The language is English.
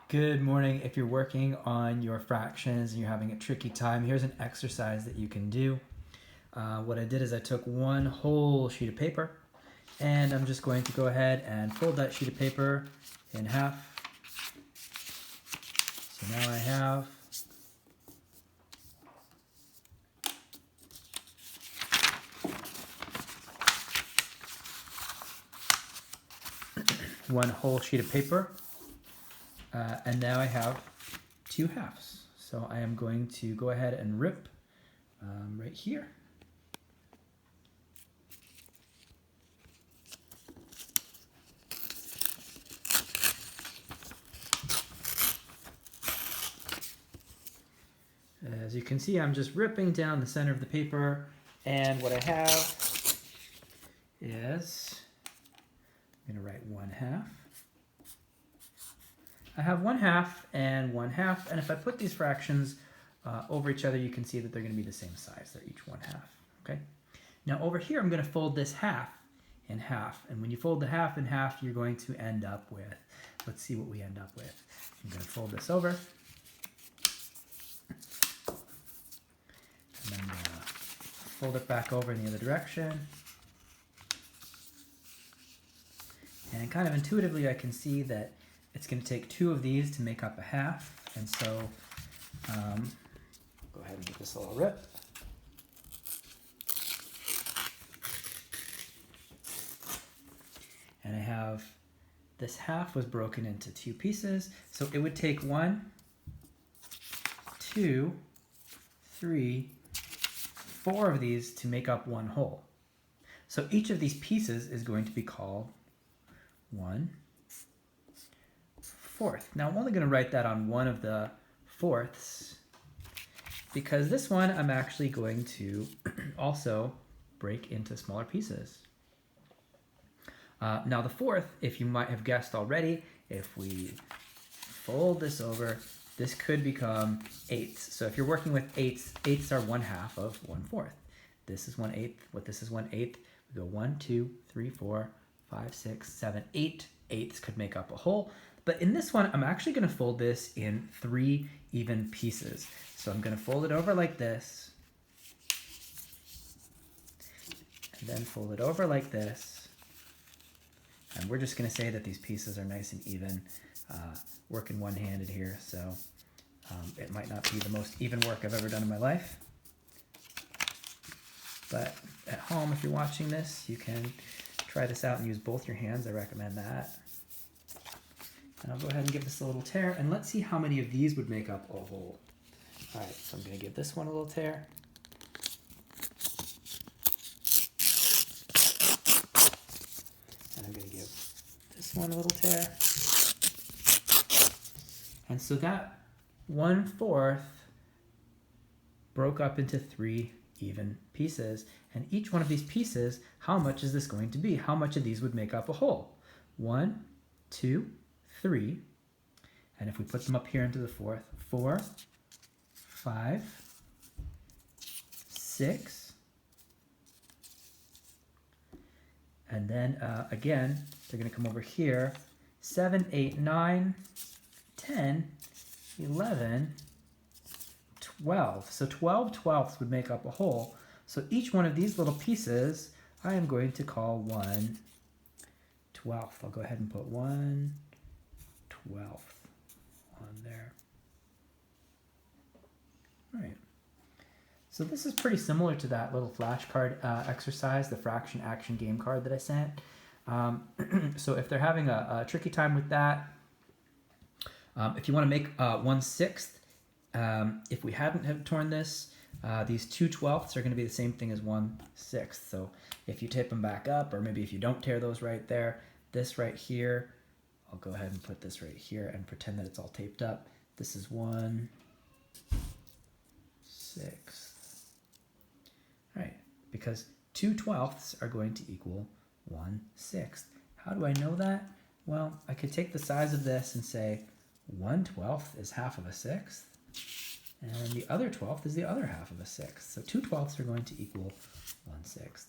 Good morning. If you're working on your fractions and you're having a tricky time, here's an exercise that you can do. What I did is I took one whole sheet of paper and I'm just going to go ahead and fold that sheet of paper in half. So now I have one whole sheet of paper. And now I have two halves. So I am going to go ahead and rip right here. As you can see, I'm just ripping down the center of the paper, and what I have is, I'm going to write 1/2. I have 1/2 and 1/2, and if I put these fractions over each other, you can see that they're going to be the same size. They're each 1/2. Okay. Now over here, I'm going to fold this half in half, and when you fold the half in half, you're going to end up with, let's see what we end up with. I'm going to fold this over. And then I'm going to fold it back over in the other direction. And kind of intuitively, I can see that it's going to take two of these to make up a half. And so, go ahead and give this a little rip. And I have, this half was broken into two pieces. So it would take 1, 2, 3, 4 of these to make up one whole. So each of these pieces is going to be called 1/4. Now I'm only going to write that on one of the fourths because this one I'm actually going to also break into smaller pieces. Now the fourth, if you might have guessed already, if we fold this over, this could become eighths. So if you're working with eighths, eighths are 1/2 of 1/4. This is 1/8. What this is 1/8. We go 1, 2, 3, 4, 5, 6, 7, 8 eighths could make up a whole. But in this one, I'm actually going to fold this in 3 even pieces. So I'm going to fold it over like this, and then fold it over like this. And we're just going to say that these pieces are nice and even. Working one-handed here, so it might not be the most even work I've ever done in my life. But at home, if you're watching this, you can try this out and use both your hands. I recommend that. And I'll go ahead and give this a little tear, and let's see how many of these would make up a whole. All right, so I'm going to give this one a little tear. And I'm going to give this one a little tear. And so that 1/4 broke up into 3 even pieces. And each one of these pieces, how much is this going to be? How much of these would make up a whole? 1, 2, 3. And if we put them up here into the fourth, 4, 5, 6. And then again, they're going to come over here. 7, 8, 9, 10, 11, 12. So 12 twelfths would make up a whole. So each one of these little pieces, I am going to call 1/12. I'll go ahead and put 1/12 on there. All right. So this is pretty similar to that little flashcard exercise, the fraction action game card that I sent. So if they're having a tricky time with that, if you want to make 1/6, if we hadn't have torn this, these 2 twelfths are going to be the same thing as 1/6. So if you tape them back up, or maybe if you don't tear those right there, this right here, I'll go ahead and put this right here and pretend that it's all taped up. This is 1/6. All right, because 2 twelfths are going to equal 1/6. How do I know that? Well, I could take the size of this and say 1/12 is half of a sixth, and the other 12th is the other half of a sixth. So 2 twelfths are going to equal 1/6.